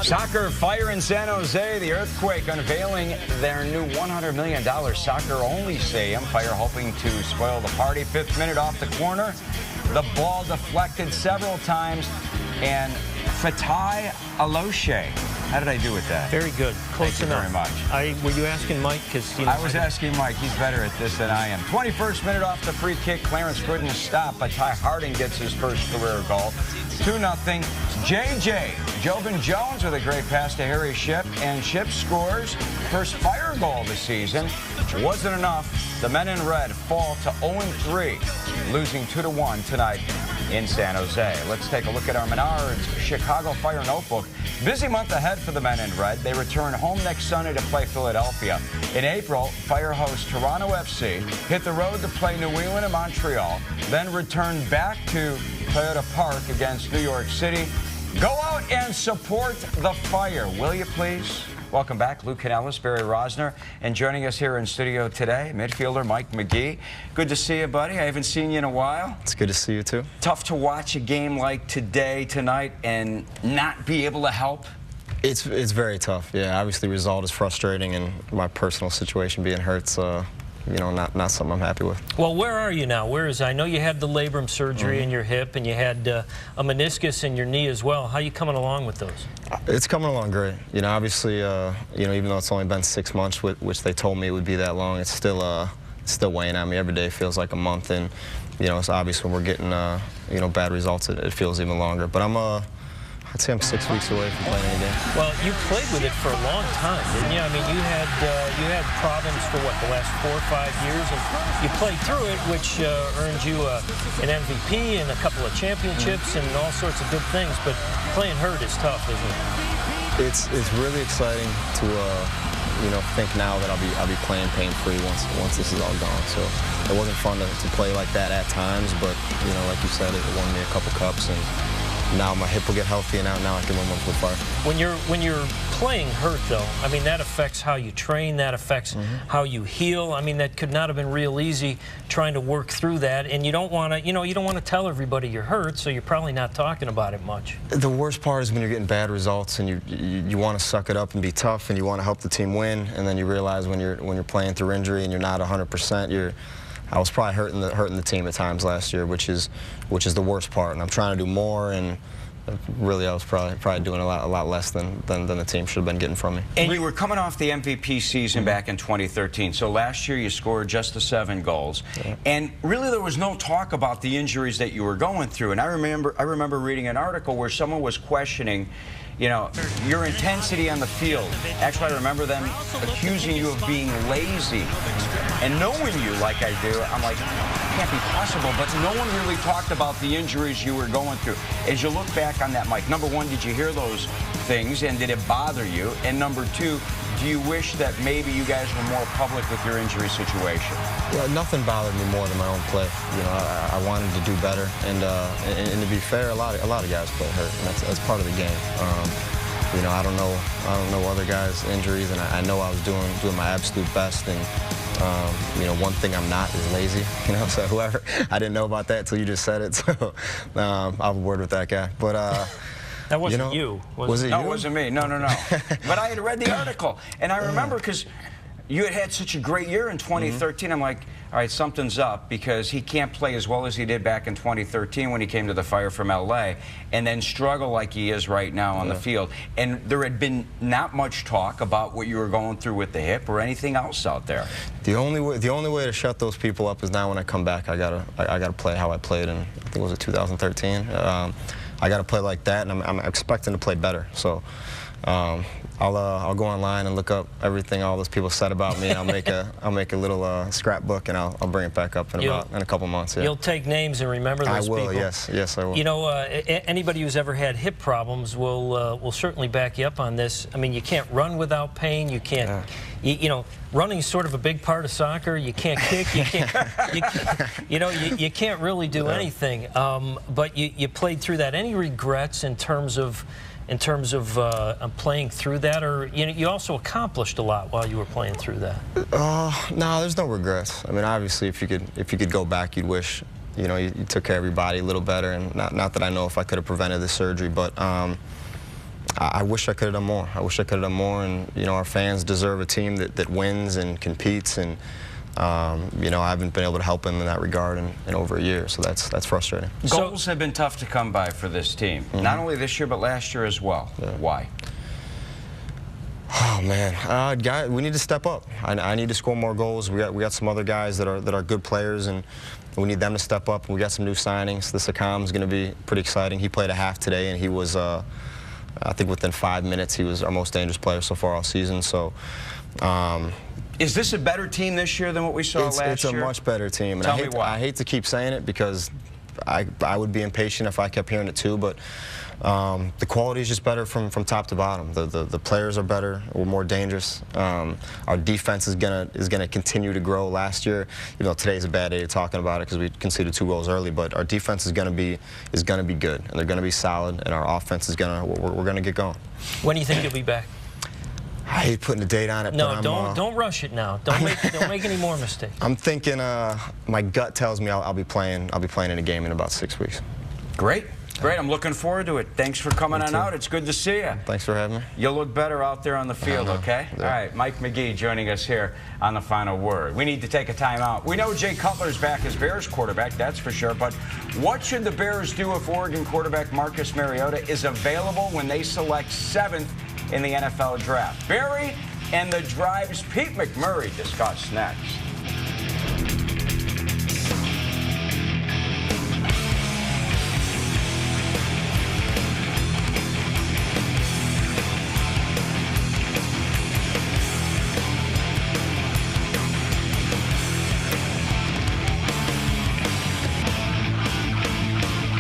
Soccer fire in San Jose. The Earthquake unveiling their new $100 million soccer-only stadium. Fire hoping to spoil the party. 5th minute off the corner. The ball deflected several times. And Fatai Aloshe. How did I do with that? Very good. Close enough. Very much. Were you asking Mike? I was asking Mike. He's better at this than I am. 21st minute off the free kick. Clarence couldn't stop, but Ty Harding gets his first career goal. 2-0. JJ. Jobin Jones with a great pass to Harry Shipp, and Shipp scores first Fire goal of the season. Wasn't enough. The men in red fall to 0-3, losing 2-1 tonight in San Jose. Let's take a look at our Menards Chicago Fire notebook. Busy month ahead for the men in red. They return home next Sunday to play Philadelphia. In April, Fire hosts Toronto FC, hit the road to play New England and Montreal, then return back to Toyota Park against New York City. Go out and support the Fire, will you please? Welcome back, Luke Canellis, Barry Rozner, and joining us here in studio today, midfielder Mike Magee. Good to see you, buddy. I haven't seen you in a while. It's good to see you, too. Tough to watch a game like tonight, and not be able to help? It's very tough, yeah. Obviously, result is frustrating, and my personal situation being hurt's, you know, not something I'm happy with. Well, where are you now? I know you had the labrum surgery in your hip, and you had a meniscus in your knee as well. How are you coming along with those? It's coming along great. You know, obviously, you know, even though it's only been 6 months, which they told me it would be that long, it's still weighing on me. Every day feels like a month, and you know, it's obvious when we're getting you know, bad results, it feels even longer. But I'd say I'm 6 weeks away from playing any game. Well, you played with it for a long time, didn't you? I mean, you had problems for what, the last 4 or 5 years, and you played through it, which earned you an MVP and a couple of championships and all sorts of good things. But playing hurt is tough, isn't it? It's really exciting to you know, think now that I'll be playing pain-free once this is all gone. So it wasn't fun to play like that at times, but you know, like you said, it won me a couple cups, and now my hip will get healthy, and now I can win one with Fire. When you're playing hurt, though, I mean, that affects how you train, that affects how you heal. I mean, that could not have been real easy trying to work through that, and you don't want to, you know, you don't want to tell everybody you're hurt, so you're probably not talking about it much. The worst part is when you're getting bad results, and you want to suck it up and be tough, and you want to help the team win, and then you realize when you're playing through injury and you're not 100%, I was probably hurting the team at times last year, which is the worst part. And I'm trying to do more, and really I was probably doing a lot less than the team should have been getting from me. And you were coming off the MVP season back in 2013. So last year you scored just the 7 goals, and really there was no talk about the injuries that you were going through. And I remember reading an article where someone was questioning, you know, your intensity on the field. Actually, I remember them accusing you of being lazy. And knowing you like I do, I'm like, it can't be possible. But no one really talked about the injuries you were going through. As you look back on that, Mike, number one, did you hear those things, and did it bother you? And number two, do you wish that maybe you guys were more public with your injury situation? Well, nothing bothered me more than my own play. You know, I wanted to do better, and to be fair, a lot of guys play hurt, and that's part of the game. You know, I don't know other guys' injuries, and I know I was doing my absolute best. And you know, one thing I'm not is lazy. You know, so whoever, I didn't know about that until you just said it. So I'll word with that guy. But that wasn't you. Was it? You? No, it wasn't me. No. But I had read the article, and I remember because you had such a great year in 2013. I'm like, all right, something's up, because he can't play as well as he did back in 2013 when he came to the Fire from LA, and then struggle like he is right now on the field. And there had been not much talk about what you were going through with the hip or anything else out there. The only way to shut those people up is now when I come back, I gotta play how I played in, I think it was 2013. I gotta play like that, and I'm expecting to play better. So I'll go online and look up everything all those people said about me. I'll make a little scrapbook, and I'll bring it back up in a couple months. Yeah. You'll take names and remember those people. I will. Yes, I will. You know, anybody who's ever had hip problems will certainly back you up on this. I mean, you can't run without pain. You can't. You know, running is sort of a big part of soccer. You can't kick. You can't really do anything. But you played through that. Any regrets in terms of playing through that, or you also accomplished a lot while you were playing through that? No, there's no regrets. I mean, obviously, if you could go back, you'd wish, you know, you took care of your body a little better. And not that I know if I could have prevented the surgery, but I wish I could have done more. I wish I could have done more, and you know, our fans deserve a team that wins and competes, and you know, I haven't been able to help them in that regard in over a year, so that's frustrating. Goals have been tough to come by for this team, not only this year but last year as well. Yeah. Why? Oh man, guys, we need to step up. I need to score more goals. We got some other guys that are good players, and we need them to step up. We got some new signings. The Sakam's going to be pretty exciting. He played a half today, and he was, I think, within 5 minutes, he was our most dangerous player so far all season. So. Is this a better team this year than what we saw last year? It's a much better team. And Tell me why. I hate to keep saying it because I would be impatient if I kept hearing it too, but the quality is just better from top to bottom. The players are better. We're more dangerous. Our defense is gonna continue to grow. Last year, even though today's a bad day talking about it because we conceded 2 goals early, but our defense is gonna be good, and they're gonna be solid, and our offense is we're gonna get going. When do you think you'll be back? I hate putting a date on it. No, but don't rush it now. Don't make any more mistakes. I'm thinking. My gut tells me I'll be playing in a game in about 6 weeks. Great. Great. I'm looking forward to it. Thanks for coming on out. It's good to see you. Thanks for having me. You'll look better out there on the field, okay? Yeah. All right. Mike Magee joining us here on The Final Word. We need to take a timeout. We know Jay Cutler's back as Bears quarterback, that's for sure. But what should the Bears do if Oregon quarterback Marcus Mariota is available when they select 7th in the NFL draft? Barry and the Drive's Pete McMurray discuss next.